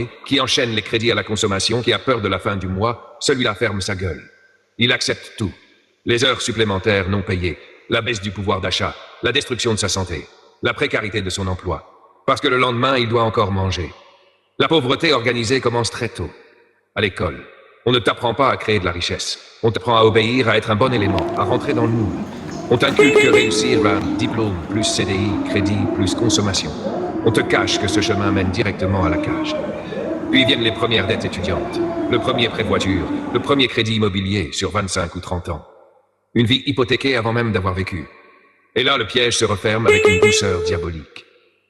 compris, qui enchaîne les crédits à la consommation, qui a peur de la fin du mois, celui-là ferme sa gueule. Il accepte tout. Les heures supplémentaires non payées, la baisse du pouvoir d'achat, la destruction de sa santé, la précarité de son emploi. Parce que le lendemain, il doit encore manger. La pauvreté organisée commence très tôt. À l'école, on ne t'apprend pas à créer de la richesse. On t'apprend à obéir, à être un bon élément, à rentrer dans le moule. On t'inculque que réussir va diplôme, plus CDI, crédit, plus consommation. On te cache que ce chemin mène directement à la cage. Puis viennent les premières dettes étudiantes, le premier prêt voiture, le premier crédit immobilier sur 25 ou 30 ans. Une vie hypothéquée avant même d'avoir vécu. Et là, le piège se referme avec une douceur diabolique.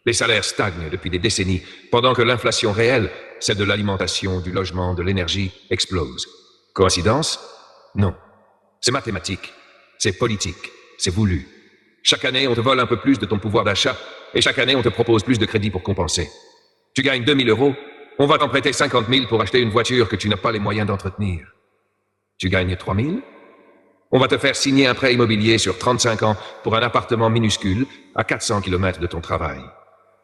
Les salaires stagnent depuis des décennies, pendant que l'inflation réelle, celle de l'alimentation, du logement, de l'énergie, explose. Coïncidence? Non. C'est mathématique. C'est politique. C'est voulu. Chaque année, on te vole un peu plus de ton pouvoir d'achat, et chaque année, on te propose plus de crédit pour compenser. Tu gagnes 2000 €, on va t'en prêter 50 000 pour acheter une voiture que tu n'as pas les moyens d'entretenir. Tu gagnes 3000? On va te faire signer un prêt immobilier sur 35 ans pour un appartement minuscule à 400 km de ton travail.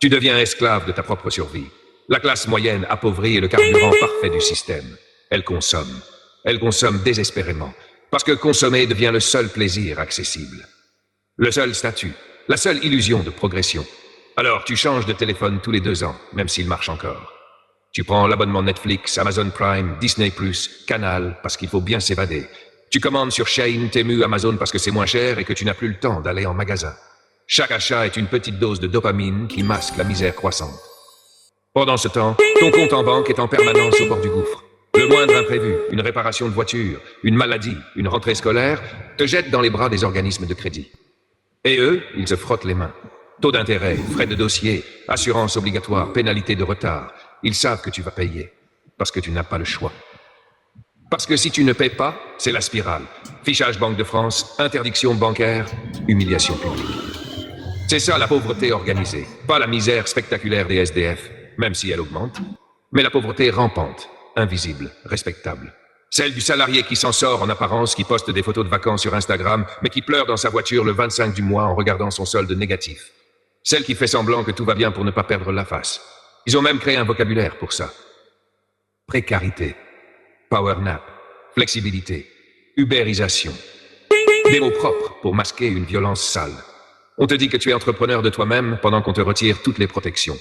Tu deviens esclave de ta propre survie. La classe moyenne appauvrie est le carburant parfait du système. Elle consomme. Elle consomme désespérément. Parce que consommer devient le seul plaisir accessible. Le seul statut. La seule illusion de progression. Alors tu changes de téléphone tous les 2 ans, même s'il marche encore. Tu prends l'abonnement Netflix, Amazon Prime, Disney+, Canal, parce qu'il faut bien s'évader. Tu commandes sur Shein, Temu, Amazon parce que c'est moins cher et que tu n'as plus le temps d'aller en magasin. Chaque achat est une petite dose de dopamine qui masque la misère croissante. Pendant ce temps, ton compte en banque est en permanence au bord du gouffre. Le moindre imprévu, une réparation de voiture, une maladie, une rentrée scolaire, te jette dans les bras des organismes de crédit. Et eux, ils se frottent les mains. Taux d'intérêt, frais de dossier, assurance obligatoire, pénalité de retard. Ils savent que tu vas payer, parce que tu n'as pas le choix. Parce que si tu ne paies pas, c'est la spirale. Fichage Banque de France, interdiction bancaire, humiliation publique. C'est ça la pauvreté organisée, pas la misère spectaculaire des SDF, même si elle augmente, mais la pauvreté rampante, invisible, respectable. Celle du salarié qui s'en sort en apparence, qui poste des photos de vacances sur Instagram, mais qui pleure dans sa voiture le 25 du mois en regardant son solde négatif. Celle qui fait semblant que tout va bien pour ne pas perdre la face. Ils ont même créé un vocabulaire pour ça. Précarité, power nap, flexibilité, ubérisation. Des mots propres pour masquer une violence sale. On te dit que tu es entrepreneur de toi-même pendant qu'on te retire toutes les protections.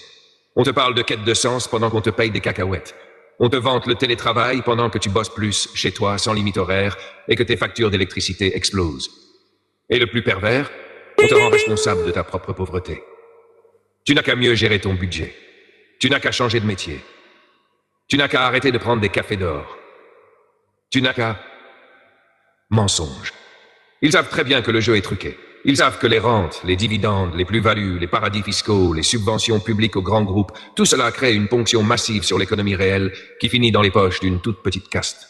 On te parle de quête de sens pendant qu'on te paye des cacahuètes. On te vante le télétravail pendant que tu bosses plus chez toi sans limite horaire et que tes factures d'électricité explosent. Et le plus pervers, on te rend responsable de ta propre pauvreté. Tu n'as qu'à mieux gérer ton budget. Tu n'as qu'à changer de métier. Tu n'as qu'à arrêter de prendre des cafés d'or. Tu n'as qu'à... Mensonge. Ils savent très bien que le jeu est truqué. Ils savent que les rentes, les dividendes, les plus-values, les paradis fiscaux, les subventions publiques aux grands groupes, tout cela crée une ponction massive sur l'économie réelle qui finit dans les poches d'une toute petite caste.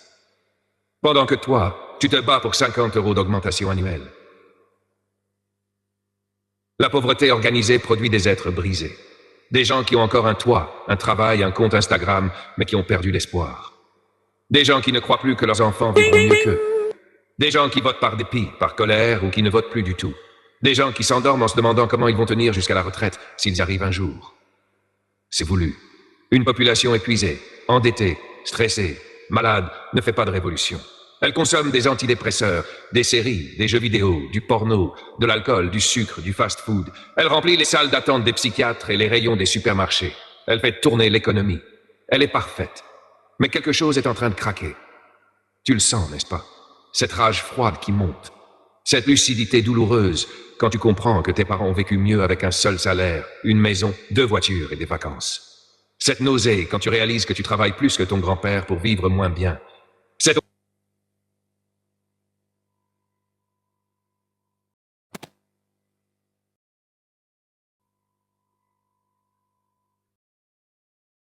Pendant que toi, tu te bats pour 50 € d'augmentation annuelle. La pauvreté organisée produit des êtres brisés. Des gens qui ont encore un toit, un travail, un compte Instagram, mais qui ont perdu l'espoir. Des gens qui ne croient plus que leurs enfants vivront mieux qu'eux. Des gens qui votent par dépit, par colère ou qui ne votent plus du tout. Des gens qui s'endorment en se demandant comment ils vont tenir jusqu'à la retraite s'ils arrivent un jour. C'est voulu. Une population épuisée, endettée, stressée, malade ne fait pas de révolution. Elle consomme des antidépresseurs, des séries, des jeux vidéo, du porno, de l'alcool, du sucre, du fast-food. Elle remplit les salles d'attente des psychiatres et les rayons des supermarchés. Elle fait tourner l'économie. Elle est parfaite. Mais quelque chose est en train de craquer. Tu le sens, n'est-ce pas? Cette rage froide qui monte. Cette lucidité douloureuse quand tu comprends que tes parents ont vécu mieux avec un seul salaire, une maison, 2 voitures et des vacances. Cette nausée quand tu réalises que tu travailles plus que ton grand-père pour vivre moins bien. Cette